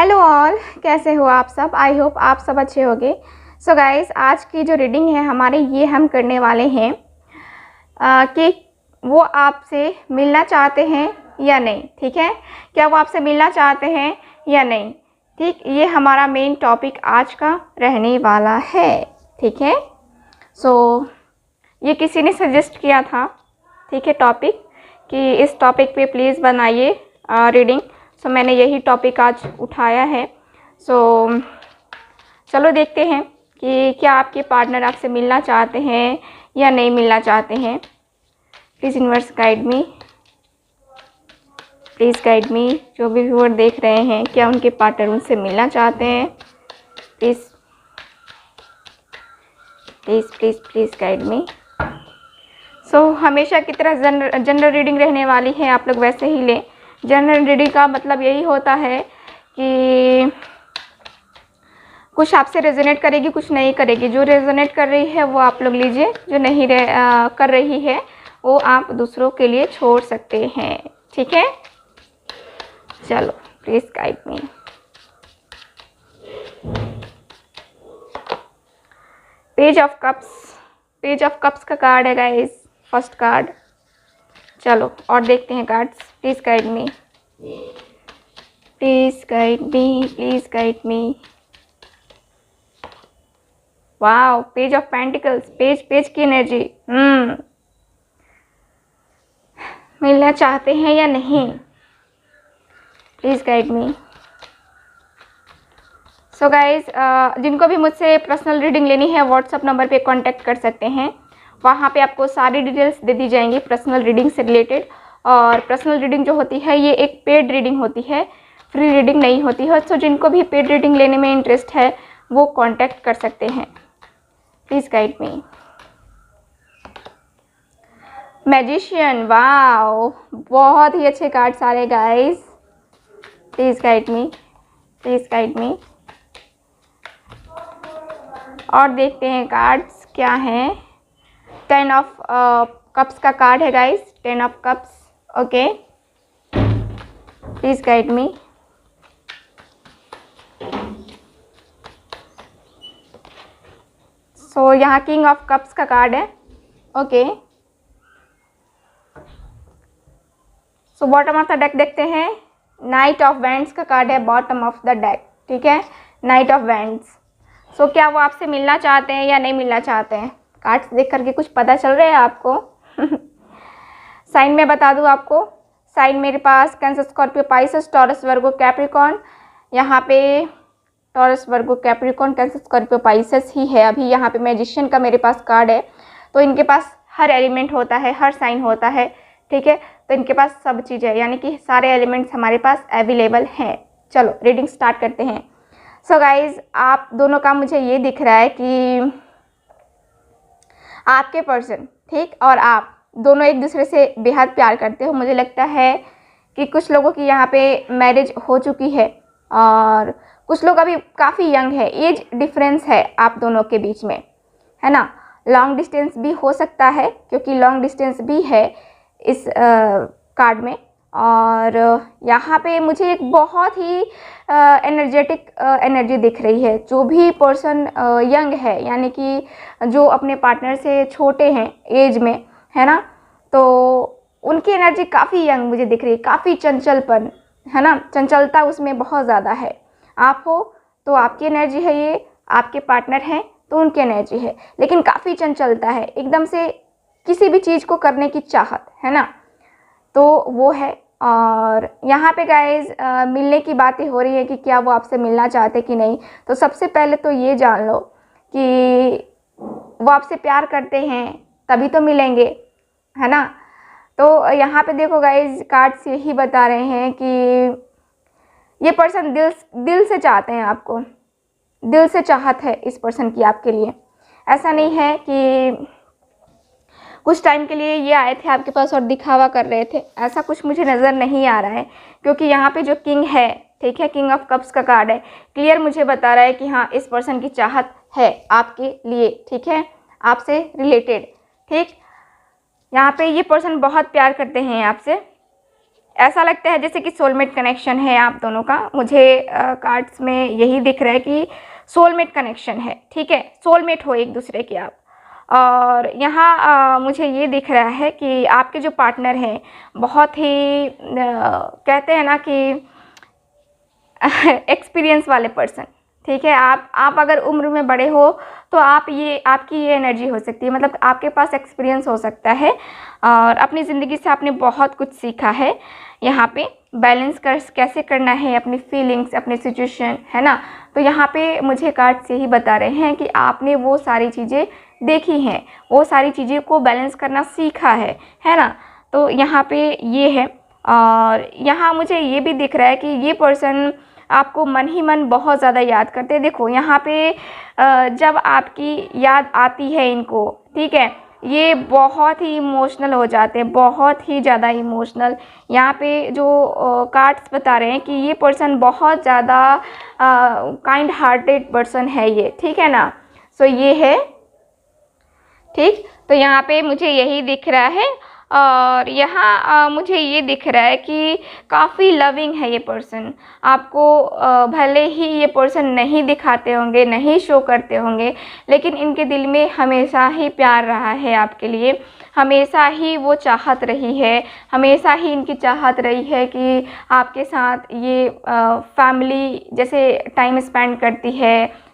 Hello all, कैसे हो आप सब। आई होप आप सब अच्छे होंगे। सो गाइस, आज की जो रीडिंग है हमारे, ये हम करने वाले हैं कि वो आपसे मिलना चाहते हैं या नहीं। ठीक है, क्या वो आपसे मिलना चाहते हैं या नहीं। ठीक, ये हमारा मेन टॉपिक आज का रहने वाला है। ठीक है, सो ये किसी ने सजेस्ट किया था, ठीक है, टॉपिक कि इस टॉपिक पे प्लीज़ बनाइए रीडिंग। सो मैंने यही टॉपिक आज उठाया है। सो चलो देखते हैं कि क्या आपके पार्टनर आपसे मिलना चाहते हैं या नहीं मिलना चाहते हैं। Please universe guide me, please guide मी। जो भी व्यूअर देख रहे हैं, क्या उनके पार्टनर उनसे मिलना चाहते हैं। Please please please please guide me. So हमेशा की तरह जनरल रीडिंग रहने वाली है, आप लोग वैसे ही लें। जनरल रीडिंग का मतलब यही होता है कि कुछ आपसे रेजोनेट करेगी, कुछ नहीं करेगी। जो रेजोनेट कर रही है वो आप लोग लीजिए, जो नहीं कर रही है वो आप दूसरों के लिए छोड़ सकते हैं। ठीक है, चलो please guide me. Page of cups, page of cups का कार्ड है गाइस, फर्स्ट कार्ड। चलो और देखते हैं cards. Please guide me, please guide me, please guide me. Wow, page of pentacles, page की एनर्जी। मिलना चाहते हैं या नहीं, please guide me. So guys, जिनको भी मुझसे पर्सनल रीडिंग लेनी है व्हाट्सएप नंबर पे कांटेक्ट कर सकते हैं। वहाँ पे आपको सारी डिटेल्स दे दी जाएंगी पर्सनल रीडिंग से रिलेटेड। और पर्सनल रीडिंग जो होती है ये एक पेड रीडिंग होती है, फ्री रीडिंग नहीं होती है। सो जिनको भी पेड रीडिंग लेने में इंटरेस्ट है वो कांटेक्ट कर सकते हैं। Please guide me. Magician, wow, बहुत ही अच्छे कार्ड्स आ रहे guys. Please guide me, please guide me. और देखते हैं कार्ड्स क्या हैं। 10 ऑफ कप्स का कार्ड है guys, 10 of cups. Okay, please guide me. So यहाँ किंग ऑफ कप्स का कार्ड है। Okay, so bottom of the deck देखते हैं। नाइट ऑफ वैंड्स का कार्ड है बॉटम ऑफ द डेक। ठीक है, नाइट ऑफ वैंड्स। सो क्या वो आपसे मिलना चाहते हैं या नहीं मिलना चाहते हैं। कार्ड्स देख करके कुछ पता चल रहा है आपको। साइन में बता दूं आपको, साइन मेरे पास कैंसर, स्कॉर्पियो, पाइसेस, टॉरस, वर्गो, कैप्रिकॉर्न। यहाँ पे टॉरस, वर्गो, कैप्रिकॉर्न, कैंसर, स्कॉर्पियो, पाइसेस ही है अभी। यहाँ पे मैजिशियन का मेरे पास कार्ड है। तो इनके पास हर एलिमेंट होता है, हर साइन होता है। ठीक है, तो इनके पास सब चीज़ है, यानी कि सारे एलिमेंट्स हमारे पास अवेलेबल हैं। चलो रीडिंग स्टार्ट करते हैं। सो गाइज, आप दोनों का मुझे ये दिख रहा है कि आपके पर्सन, ठीक, और आप दोनों एक दूसरे से बेहद प्यार करते हो। मुझे लगता है कि कुछ लोगों की यहाँ पे मैरिज हो चुकी है और कुछ लोग अभी काफ़ी यंग है। एज डिफरेंस है आप दोनों के बीच में, है ना। लॉन्ग डिस्टेंस भी हो सकता है, क्योंकि लॉन्ग डिस्टेंस भी है इस कार्ड में। और यहाँ पे मुझे एक बहुत ही एनर्जेटिक एनर्जी दिख रही है। जो भी पर्सन यंग है, यानी कि जो अपने पार्टनर से छोटे हैं एज में, है ना, तो उनकी एनर्जी काफ़ी यंग मुझे दिख रही है। काफ़ी चंचलपन, है ना, चंचलता उसमें बहुत ज़्यादा है। आप हो तो आपकी एनर्जी है, ये आपके पार्टनर हैं तो उनकी एनर्जी है, लेकिन काफ़ी चंचलता है, एकदम से किसी भी चीज़ को करने की चाहत, है ना, तो वो है। और यहाँ पे गाइज मिलने की बातें हो रही है कि क्या वो आपसे मिलना चाहते कि नहीं। तो सबसे पहले तो ये जान लो कि वो आपसे प्यार करते हैं तभी तो मिलेंगे, है ना। तो यहाँ पे देखो गाइज, कार्ड्स यही बता रहे हैं कि ये पर्सन दिल से चाहते हैं आपको, दिल से चाहत है इस पर्सन की आपके लिए। ऐसा नहीं है कि कुछ टाइम के लिए ये आए थे आपके पास और दिखावा कर रहे थे, ऐसा कुछ मुझे नज़र नहीं आ रहा है। क्योंकि यहाँ पे जो किंग है, ठीक है, किंग ऑफ कप्स का कार्ड है, क्लियर मुझे बता रहा है कि हाँ, इस पर्सन की चाहत है आपके लिए, ठीक है, आपसे रिलेटेड। ठीक, यहाँ पे ये पर्सन बहुत प्यार करते हैं आपसे, ऐसा लगता है जैसे कि सोलमेट कनेक्शन है आप दोनों का। मुझे कार्ड्स में यही दिख रहा है कि सोलमेट कनेक्शन है, ठीक है, सोलमेट हो एक दूसरे के आप। और यहाँ मुझे ये दिख रहा है कि आपके जो पार्टनर हैं बहुत ही कहते हैं ना कि एक्सपीरियंस वाले पर्सन, ठीक है। आप अगर उम्र में बड़े हो तो आपकी ये एनर्जी हो सकती है, मतलब आपके पास एक्सपीरियंस हो सकता है और अपनी ज़िंदगी से आपने बहुत कुछ सीखा है। यहाँ पे बैलेंस कैसे करना है अपनी फीलिंग्स, अपनी सिचुएशन, है ना। तो यहाँ पे मुझे कार्ड्स यही बता रहे हैं कि आपने वो सारी चीज़ें देखी हैं, वो सारी चीज़ें को बैलेंस करना सीखा है ना। तो यहाँ पे ये है। और यहाँ मुझे ये भी दिख रहा है कि ये पर्सन आपको मन ही मन बहुत ज़्यादा याद करते हैं। देखो यहाँ पे जब आपकी याद आती है इनको, ठीक है, ये बहुत ही इमोशनल हो जाते हैं, बहुत ही ज़्यादा इमोशनल। यहाँ पे जो कार्ड्स बता रहे हैं कि ये पर्सन बहुत ज़्यादा काइंड हार्टेड पर्सन है ये, ठीक है ना। सो ये है, ठीक। तो यहाँ पे मुझे यही दिख रहा है। और यहाँ मुझे ये दिख रहा है कि काफ़ी लविंग है ये पर्सन आपको। भले ही ये पर्सन नहीं दिखाते होंगे, नहीं शो करते होंगे, लेकिन इनके दिल में हमेशा ही प्यार रहा है आपके लिए, हमेशा ही वो चाहत रही है, हमेशा ही इनकी चाहत रही है कि आपके साथ ये फैमिली जैसे टाइम स्पेंड करती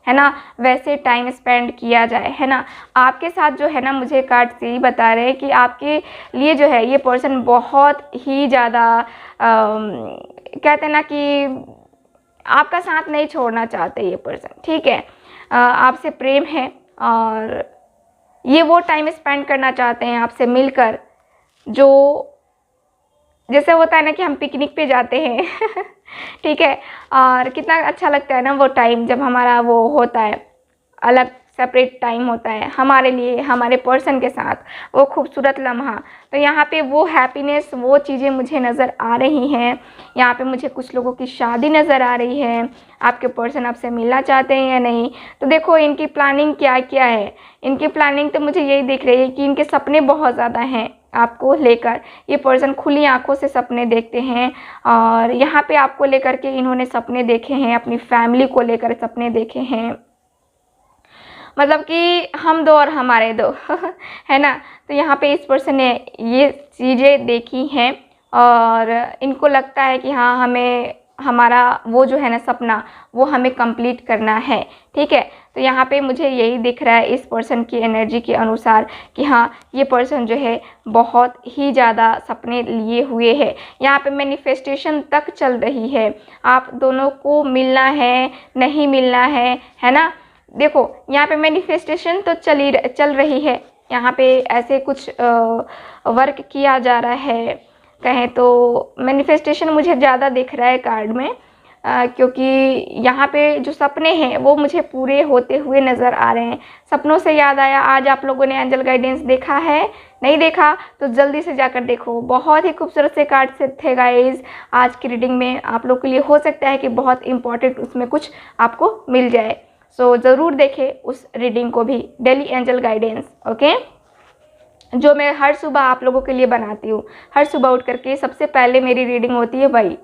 है ना, वैसे टाइम स्पेंड किया जाए, है ना। आपके साथ जो है ना, मुझे कार्ड से ही बता रहे हैं कि आपके लिए जो है ये पर्सन बहुत ही ज़्यादा कहते हैं ना कि आपका साथ नहीं छोड़ना चाहते ये पर्सन, ठीक है। आपसे प्रेम है और ये वो टाइम स्पेंड करना चाहते हैं आपसे मिलकर, जो जैसे होता है ना कि हम पिकनिक पे जाते हैं ठीक है, और कितना अच्छा लगता है ना वो टाइम जब हमारा वो होता है, अलग सेपरेट टाइम होता है हमारे लिए, हमारे पर्सन के साथ, वो खूबसूरत लम्हा। तो यहाँ पे वो हैप्पीनेस, वो चीज़ें मुझे नज़र आ रही हैं। यहाँ पे मुझे कुछ लोगों की शादी नज़र आ रही है, आपके पर्सन आपसे मिलना चाहते हैं या नहीं। तो देखो इनकी प्लानिंग क्या क्या है। इनकी प्लानिंग तो मुझे यही दिख रही है कि इनके सपने बहुत ज़्यादा हैं आपको लेकर। ये पर्सन खुली आंखों से सपने देखते हैं और यहाँ पे आपको लेकर के इन्होंने सपने देखे हैं, अपनी फैमिली को लेकर सपने देखे हैं, मतलब कि हम दो और हमारे दो है ना। तो यहाँ पे इस पर्सन ने ये चीज़ें देखी हैं और इनको लगता है कि हाँ, हमें हमारा वो जो है ना सपना, वो हमें कंप्लीट करना है, ठीक है। तो यहाँ पे मुझे यही दिख रहा है इस पर्सन की एनर्जी के अनुसार कि हाँ, ये पर्सन जो है बहुत ही ज़्यादा सपने लिए हुए है। यहाँ पे मैनिफेस्टेशन तक चल रही है, आप दोनों को मिलना है, नहीं मिलना है ना। देखो यहाँ पे मैनिफेस्टेशन तो चल रही है, यहाँ पे ऐसे कुछ वर्क किया जा रहा है, कहें तो मैनिफेस्टेशन मुझे ज़्यादा दिख रहा है कार्ड में, क्योंकि यहाँ पे जो सपने हैं वो मुझे पूरे होते हुए नज़र आ रहे हैं। सपनों से याद आया, आज आप लोगों ने एंजल गाइडेंस देखा है, नहीं देखा तो जल्दी से जाकर देखो। बहुत ही खूबसूरत से कार्ड से थे गाइज आज की रीडिंग में। आप लोग के लिए हो सकता है कि बहुत इंपॉर्टेंट उसमें कुछ आपको मिल जाए। सो ज़रूर देखें उस रीडिंग को भी, डेली एंजल गाइडेंस, ओके, जो मैं हर सुबह आप लोगों के लिए बनाती हूँ। हर सुबह उठ करके सबसे पहले मेरी रीडिंग होती है वही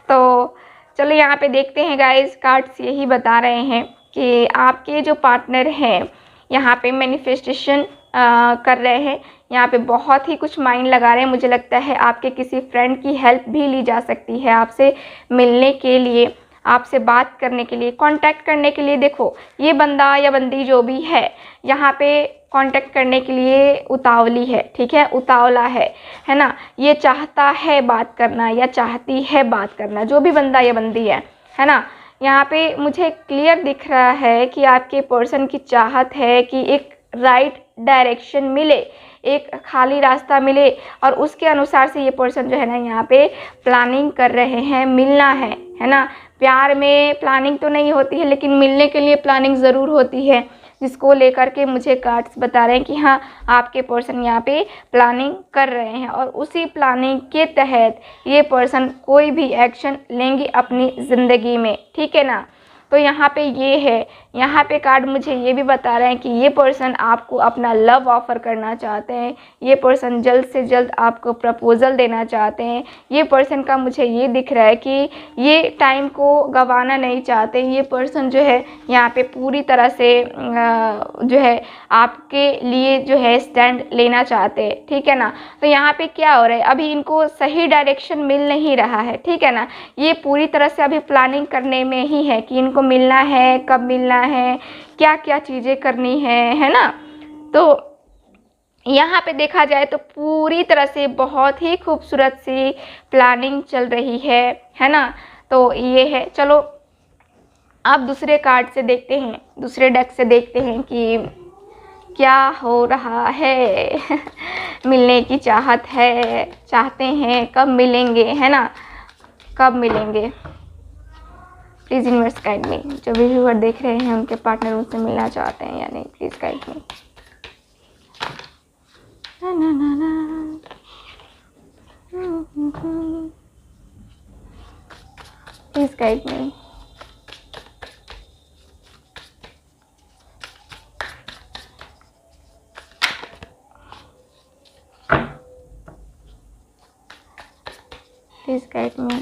तो चलो यहाँ पे देखते हैं गाइज। कार्ड्स यही बता रहे हैं कि आपके जो पार्टनर हैं यहाँ पे मैनिफेस्टेशन कर रहे हैं, यहाँ पे बहुत ही कुछ माइंड लगा रहे हैं। मुझे लगता है आपके किसी फ्रेंड की हेल्प भी ली जा सकती है आपसे मिलने के लिए, आपसे बात करने के लिए, कांटेक्ट करने के लिए। देखो ये बंदा या बंदी जो भी है यहाँ पे कांटेक्ट करने के लिए उतावली है, ठीक है, उतावला है ना। ये चाहता है बात करना या चाहती है बात करना, जो भी बंदा या बंदी है ना। यहाँ पे मुझे क्लियर दिख रहा है कि आपके पर्सन की चाहत है कि एक राइट डायरेक्शन मिले, एक खाली रास्ता मिले और उसके अनुसार से ये पर्सन जो है ना यहाँ पे प्लानिंग कर रहे हैं, मिलना है ना। प्यार में प्लानिंग तो नहीं होती है, लेकिन मिलने के लिए प्लानिंग ज़रूर होती है, जिसको लेकर के मुझे कार्ड्स बता रहे हैं कि हाँ, आपके पर्सन यहाँ पे प्लानिंग कर रहे हैं और उसी प्लानिंग के तहत ये पर्सन कोई भी एक्शन लेंगे अपनी ज़िंदगी में, ठीक है ना। तो यहाँ पे ये है, यहाँ पे कार्ड मुझे ये भी बता रहे हैं कि ये पर्सन आपको अपना लव ऑफ़र करना चाहते हैं, ये पर्सन जल्द से जल्द आपको प्रपोज़ल देना चाहते हैं। ये पर्सन का मुझे ये दिख रहा है कि ये टाइम को गंवाना नहीं चाहते। ये पर्सन जो है यहाँ पे पूरी तरह से जो है आपके लिए जो है स्टैंड लेना चाहते हैं, ठीक है ना। तो यहाँ पे क्या हो रहा है, अभी इनको सही डायरेक्शन मिल नहीं रहा है, ठीक है ना। ये पूरी तरह से अभी प्लानिंग करने में ही है कि इनको मिलना है, कब मिलना है, क्या क्या चीज़ें करनी है ना। तो यहाँ पे देखा जाए तो पूरी तरह से बहुत ही खूबसूरत सी प्लानिंग चल रही है ना। तो ये है। चलो आप दूसरे कार्ड से देखते हैं, दूसरे डेक से देखते हैं कि क्या हो रहा है। मिलने की चाहत है, चाहते हैं, कब मिलेंगे, है ना, कब मिलेंगे। Please universe guide me. जो भी व्यूअर देख रहे हैं उनके पार्टनर उनसे मिलना चाहते हैं या नहीं, प्लीज़ गाइड मी। ना ना ना ना। Please guide me. Please guide me.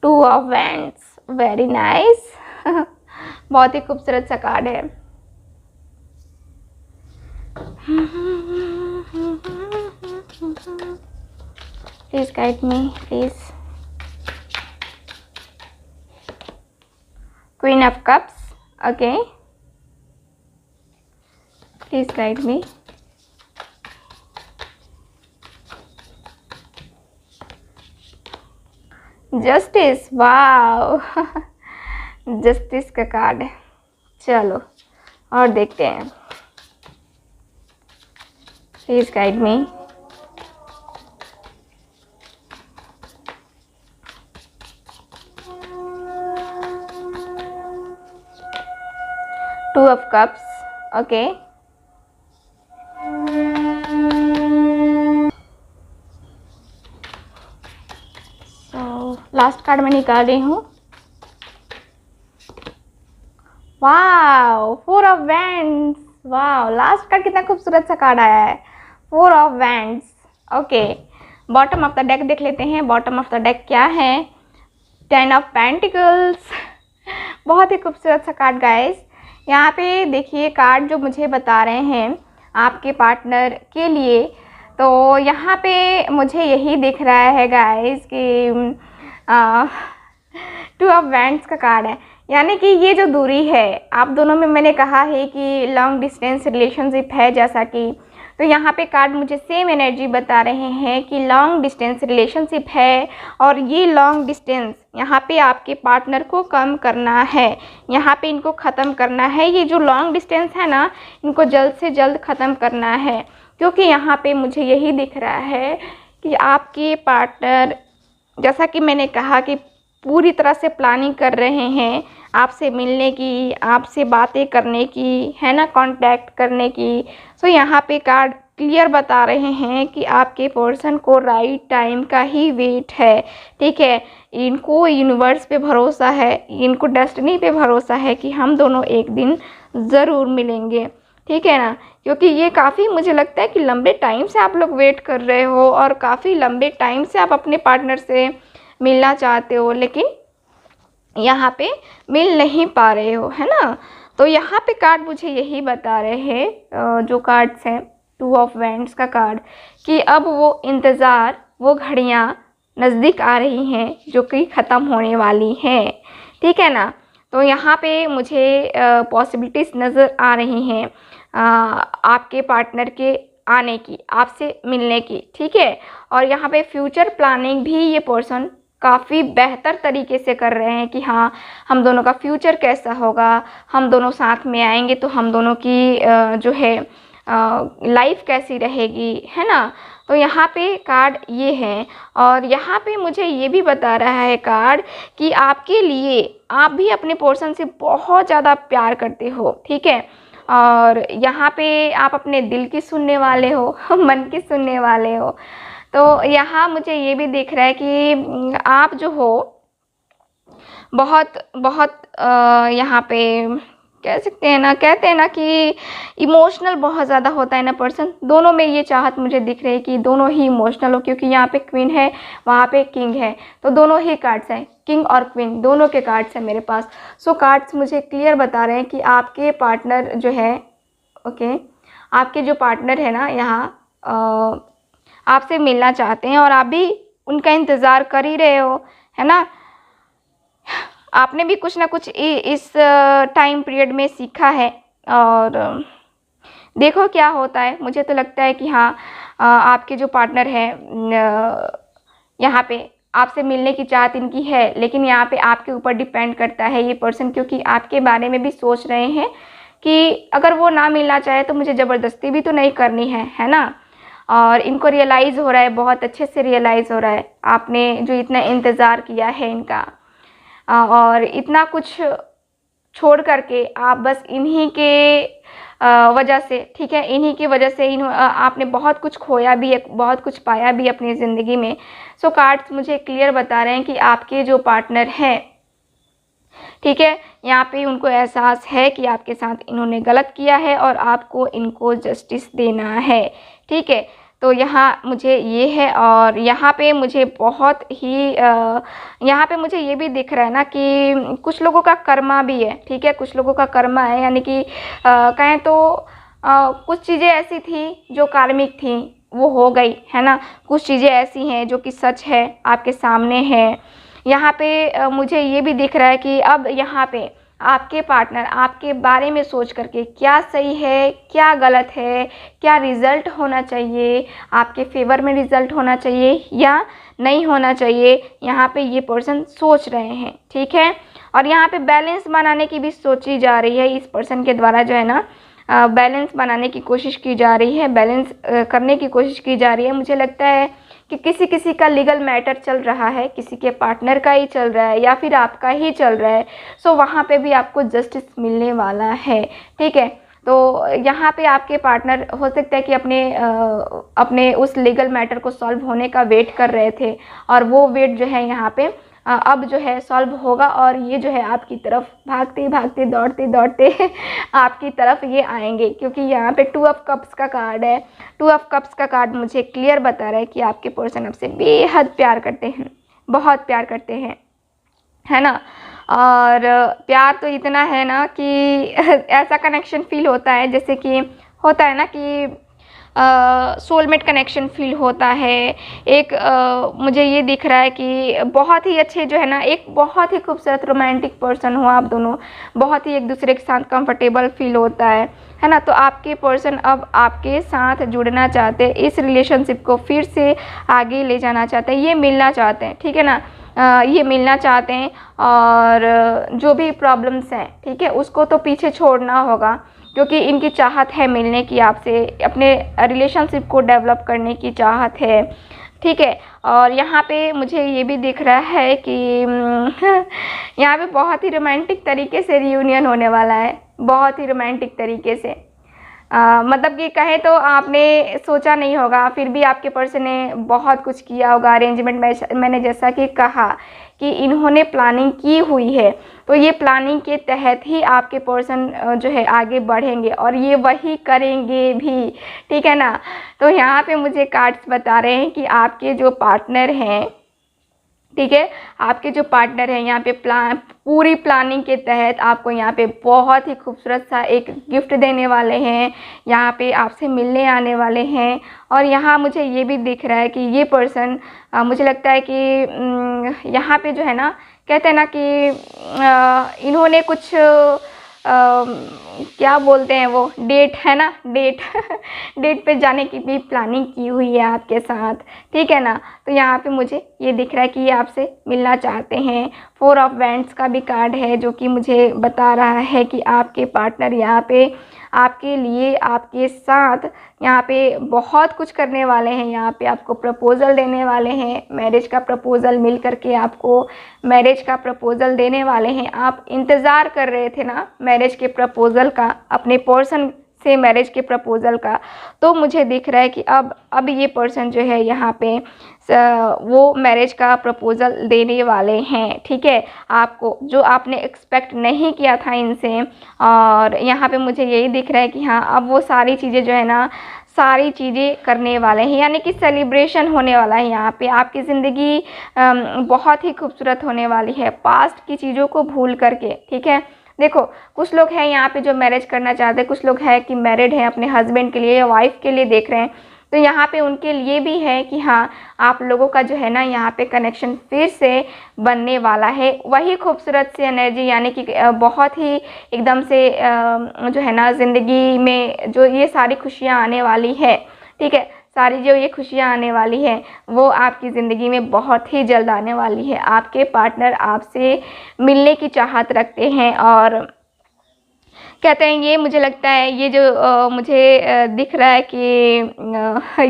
Two of Wands, very nice. बहुत ही खूबसूरत सा कार्ड है। Please guide me, please. Queen of Cups, okay. Please guide me. Justice, wow. Justice का कार्ड है। चलो और देखते हैं। Please guide me. Two of cups, okay. Last card मैं निकाल रही हूँ। Wow, four of wands. Wow, last card कितना खूबसूरत सा कार्ड आया है, four of wands, okay. Bottom of the deck देख लेते हैं। बॉटम ऑफ द डेक क्या है, टेन ऑफ पेंटिकल्स। बहुत ही खूबसूरत सा कार्ड गाइस। यहाँ पे देखिए कार्ड जो मुझे बता रहे हैं आपके पार्टनर के लिए, तो यहाँ पे मुझे यही दिख रहा है गाइस कि टू ऑफ वैंड्स का कार्ड है। यानी कि ये जो दूरी है आप दोनों में, मैंने कहा है कि लॉन्ग डिस्टेंस रिलेशनशिप है जैसा कि, तो यहाँ पे कार्ड मुझे सेम एनर्जी बता रहे हैं कि लॉन्ग डिस्टेंस रिलेशनशिप है। और ये लॉन्ग डिस्टेंस यहाँ पे आपके पार्टनर को कम करना है, यहाँ पे इनको ख़त्म करना है। ये जो लॉन्ग डिस्टेंस है ना, इनको जल्द से जल्द ख़त्म करना है। क्योंकि यहाँ पे मुझे यही दिख रहा है कि आपके पार्टनर, जैसा कि मैंने कहा कि पूरी तरह से प्लानिंग कर रहे हैं आपसे मिलने की, आपसे बातें करने की, है ना, कांटेक्ट करने की। सो यहाँ पे कार्ड क्लियर बता रहे हैं कि आपके पर्सन को राइट टाइम का ही वेट है, ठीक है। इनको यूनिवर्स पे भरोसा है, इनको डेस्टिनी पे भरोसा है कि हम दोनों एक दिन ज़रूर मिलेंगे, ठीक है ना। क्योंकि ये काफ़ी, मुझे लगता है कि लंबे टाइम से आप लोग वेट कर रहे हो और काफ़ी लंबे टाइम से आप अपने पार्टनर से मिलना चाहते हो, लेकिन यहाँ पे मिल नहीं पा रहे हो, है ना। तो यहाँ पे कार्ड मुझे यही बता रहे हैं, जो कार्ड्स हैं, टू ऑफ वैंड्स का कार्ड, कि अब वो इंतज़ार, वो घड़ियाँ नज़दीक आ रही हैं जो कि ख़त्म होने वाली हैं, ठीक है ना। तो यहाँ पे मुझे पॉसिबिलिटीज़ नज़र आ रही हैं आपके पार्टनर के आने की, आपसे मिलने की, ठीक है। और यहाँ पे फ्यूचर प्लानिंग भी ये पर्सन काफ़ी बेहतर तरीके से कर रहे हैं कि हाँ, हम दोनों का फ्यूचर कैसा होगा, हम दोनों साथ में आएंगे तो हम दोनों की जो है लाइफ कैसी रहेगी, है ना। तो यहाँ पे कार्ड ये है। और यहाँ पे मुझे ये भी बता रहा है कार्ड कि आपके लिए, आप भी अपने पर्सन से बहुत ज़्यादा प्यार करते हो, ठीक है। और यहाँ पे आप अपने दिल की सुनने वाले हो, मन की सुनने वाले हो। तो यहाँ मुझे ये भी दिख रहा है कि आप जो हो बहुत बहुत यहाँ पे कह सकते हैं ना, कहते हैं ना कि इमोशनल बहुत ज़्यादा होता है ना पर्सन। दोनों में ये चाहत मुझे दिख रही है कि दोनों ही इमोशनल हो, क्योंकि यहाँ पे क्वीन है, वहाँ पे किंग है, तो दोनों ही कार्ड्स हैं, किंग और क्वीन दोनों के कार्ड्स हैं मेरे पास। सो कार्ड्स मुझे क्लियर बता रहे हैं कि आपके पार्टनर जो है, ओके, आपके जो पार्टनर है ना यहाँ आपसे मिलना चाहते हैं और आप भी उनका इंतज़ार कर ही रहे हो, है ना। आपने भी कुछ ना कुछ इस टाइम पीरियड में सीखा है और देखो क्या होता है। मुझे तो लगता है कि हाँ, आपके जो पार्टनर है यहाँ पे आपसे मिलने की चाहत इनकी है, लेकिन यहाँ पे आपके ऊपर डिपेंड करता है ये पर्सन, क्योंकि आपके बारे में भी सोच रहे हैं कि अगर वो ना मिलना चाहे तो मुझे ज़बरदस्ती भी तो नहीं करनी है ना। और इनको रियलाइज़ हो रहा है, बहुत अच्छे से रियलाइज़ हो रहा है आपने जो इतना इंतज़ार किया है इनका, और इतना कुछ छोड़ करके आप बस इन्हीं के वजह से, ठीक है, इन्हीं की वजह से आपने बहुत कुछ खोया भी है, बहुत कुछ पाया भी अपनी ज़िंदगी में। सो कार्ड्स मुझे क्लियर बता रहे हैं कि आपके जो पार्टनर हैं, ठीक है, यहाँ पे उनको एहसास है कि आपके साथ इन्होंने गलत किया है और आपको इनको जस्टिस देना है, ठीक है। तो यहाँ मुझे ये है, और यहाँ पे मुझे बहुत ही यहाँ पे मुझे ये भी दिख रहा है ना कि कुछ लोगों का कर्मा भी है, ठीक है, कुछ लोगों का कर्मा है, यानी कि कहें तो कुछ चीज़ें ऐसी थी जो कार्मिक थी वो हो गई, है ना। कुछ चीज़ें ऐसी हैं जो कि सच है, आपके सामने है। यहाँ पे मुझे ये भी दिख रहा है कि अब यहाँ पे आपके पार्टनर आपके बारे में सोच करके क्या सही है क्या गलत है, क्या रिज़ल्ट होना चाहिए, आपके फेवर में रिज़ल्ट होना चाहिए या नहीं होना चाहिए, यहाँ पे ये पर्सन सोच रहे हैं, ठीक है। और यहाँ पे बैलेंस बनाने की भी सोची जा रही है, इस पर्सन के द्वारा जो है ना बैलेंस बनाने की कोशिश की जा रही है, बैलेंस करने की कोशिश की जा रही है। मुझे लगता है कि किसी किसी का लीगल मैटर चल रहा है, किसी के पार्टनर का ही चल रहा है या फिर आपका ही चल रहा है। सो वहाँ पे भी आपको जस्टिस मिलने वाला है, ठीक है। तो यहाँ पे आपके पार्टनर हो सकता है कि अपने उस लीगल मैटर को सॉल्व होने का वेट कर रहे थे, और वो वेट जो है यहाँ पे अब जो है सॉल्व होगा, और ये जो है आपकी तरफ भागते भागते दौड़ते दौड़ते आपकी तरफ ये आएंगे, क्योंकि यहाँ पे 2 ऑफ कप्स का कार्ड है। 2 ऑफ कप्स का कार्ड मुझे क्लियर बता रहा है कि आपके पर्सन आपसे बेहद प्यार करते हैं, बहुत प्यार करते हैं, है ना। और प्यार तो इतना है ना कि ऐसा कनेक्शन फील होता है, जैसे कि होता है ना कि सोलमेट कनेक्शन फील होता है। एक मुझे ये दिख रहा है कि बहुत ही अच्छे जो है ना, एक बहुत ही खूबसूरत रोमांटिक पर्सन हो आप दोनों, बहुत ही एक दूसरे के साथ कंफर्टेबल फील होता है ना। तो आपके पर्सन अब आपके साथ जुड़ना चाहते हैं, इस रिलेशनशिप को फिर से आगे ले जाना चाहते हैं, ये मिलना चाहते हैं, ठीक है ना। ये मिलना चाहते हैं, और जो भी प्रॉब्लम्स हैं, ठीक है, उसको तो पीछे छोड़ना होगा, क्योंकि इनकी चाहत है मिलने की आपसे, अपने रिलेशनशिप को डेवलप करने की चाहत है, ठीक है। और यहाँ पे मुझे ये भी दिख रहा है कि यहाँ पे बहुत ही रोमांटिक तरीके से रियूनियन होने वाला है, बहुत ही रोमांटिक तरीके से। मतलब कि कहें तो आपने सोचा नहीं होगा, फिर भी आपके पर्सन ने बहुत कुछ किया होगा अरेंजमेंट में। मैंने जैसा कि कहा कि इन्होंने प्लानिंग की हुई है, तो ये प्लानिंग के तहत ही आपके पर्सन जो है आगे बढ़ेंगे, और ये वही करेंगे भी, ठीक है ना। तो यहाँ पे मुझे कार्ड्स बता रहे हैं कि आपके जो पार्टनर हैं, ठीक है, आपके जो पार्टनर हैं यहाँ पे पूरी प्लानिंग के तहत आपको यहाँ पे बहुत ही खूबसूरत सा एक गिफ्ट देने वाले हैं, यहाँ पे आपसे मिलने आने वाले हैं। और यहाँ मुझे ये भी दिख रहा है कि ये पर्सन मुझे लगता है कि यहाँ पे जो है ना, कहते हैं ना कि इन्होंने कुछ क्या बोलते हैं वो, डेट है ना, डेट डेट पे जाने की भी प्लानिंग की हुई है आपके साथ, ठीक है ना। तो यहाँ पे मुझे ये दिख रहा है कि ये आपसे मिलना चाहते हैं। 4 ऑफ वैंड्स का भी कार्ड है, जो कि मुझे बता रहा है कि आपके पार्टनर यहाँ पे आपके लिए, आपके साथ यहाँ पे बहुत कुछ करने वाले हैं। यहाँ पे आपको प्रपोज़ल देने वाले हैं, मैरिज का प्रपोज़ल मिल करके आपको मैरिज का प्रपोज़ल देने वाले हैं। आप इंतज़ार कर रहे थे ना मैरिज के प्रपोज़ल का अपने पर्सन से मैरिज के प्रपोज़ल का। तो मुझे दिख रहा है कि अब ये पर्सन जो है यहाँ पे वो मैरिज का प्रपोज़ल देने वाले हैं, ठीक है, आपको, जो आपने एक्सपेक्ट नहीं किया था इनसे। और यहाँ पे मुझे यही दिख रहा है कि हाँ, अब वो सारी चीज़ें जो है ना, सारी चीज़ें करने वाले हैं, यानी कि सेलिब्रेशन होने वाला है यहाँ पे। आपकी ज़िंदगी बहुत ही खूबसूरत होने वाली है, पास्ट की चीज़ों को भूल करके, ठीक है। देखो, कुछ लोग हैं यहाँ पे जो मैरिज करना चाहते हैं, कुछ लोग हैं कि मैरिड हैं, अपने हस्बैंड के लिए या वाइफ के लिए देख रहे हैं। तो यहाँ पे उनके लिए भी है कि हाँ, आप लोगों का जो है ना यहाँ पे कनेक्शन फिर से बनने वाला है। वही खूबसूरत सी एनर्जी, यानी कि बहुत ही एकदम से जो है ना ज़िंदगी में जो ये सारी खुशियाँ आने वाली है, ठीक है, सारी जो ये खुशियाँ आने वाली है वो आपकी ज़िंदगी में बहुत ही जल्द आने वाली है। आपके पार्टनर आपसे मिलने की चाहत रखते हैं और कहते हैं, ये मुझे लगता है, ये जो मुझे दिख रहा है कि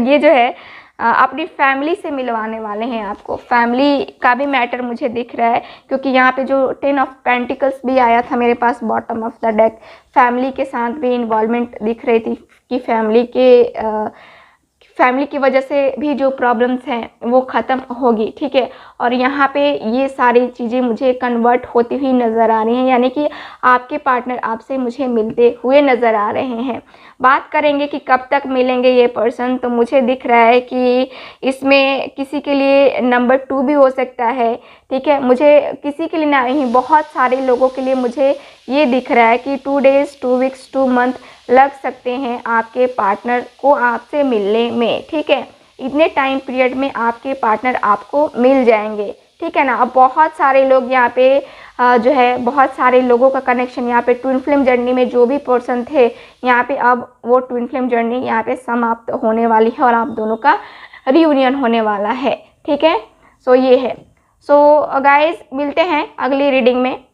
ये जो है अपनी फैमिली से मिलवाने वाले हैं आपको। फैमिली का भी मैटर मुझे दिख रहा है, क्योंकि यहाँ पे जो 10 ऑफ पेंटिकल्स भी आया था मेरे पास bottom of the deck, family के साथ भी इन्वॉल्वमेंट दिख रही थी कि फैमिली की वजह से भी जो प्रॉब्लम्स हैं वो ख़त्म होगी, ठीक है। और यहाँ पे ये सारी चीज़ें मुझे कन्वर्ट होती हुई नज़र आ रही हैं, यानी कि आपके पार्टनर आपसे मुझे मिलते हुए नज़र आ रहे हैं। बात करेंगे कि कब तक मिलेंगे ये पर्सन, तो मुझे दिख रहा है कि इसमें किसी के लिए नंबर 2 भी हो सकता है, ठीक है। मुझे किसी के लिए नहीं, बहुत सारे लोगों के लिए मुझे ये दिख रहा है कि 2 डेज़, 2 वीक्स, 2 मंथ लग सकते हैं आपके पार्टनर को आपसे मिलने में, ठीक है। इतने टाइम पीरियड में आपके पार्टनर आपको मिल जाएंगे, ठीक है ना। अब बहुत सारे लोग यहाँ पे जो है, बहुत सारे लोगों का कनेक्शन यहाँ पे ट्विन फ्लेम जर्नी में जो भी पर्सन थे यहाँ पे, अब वो ट्विन फ्लेम जर्नी यहाँ पे समाप्त होने वाली है और आप दोनों का रियूनियन होने वाला है, ठीक है। सो ये है। सो गाइस, मिलते हैं अगली रीडिंग में।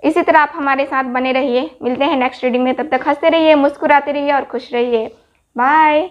इसी तरह आप हमारे साथ बने रहिए। मिलते हैं नेक्स्ट रीडिंग में, तब तक हंसते रहिए, मुस्कुराते रहिए और खुश रहिए। बाय।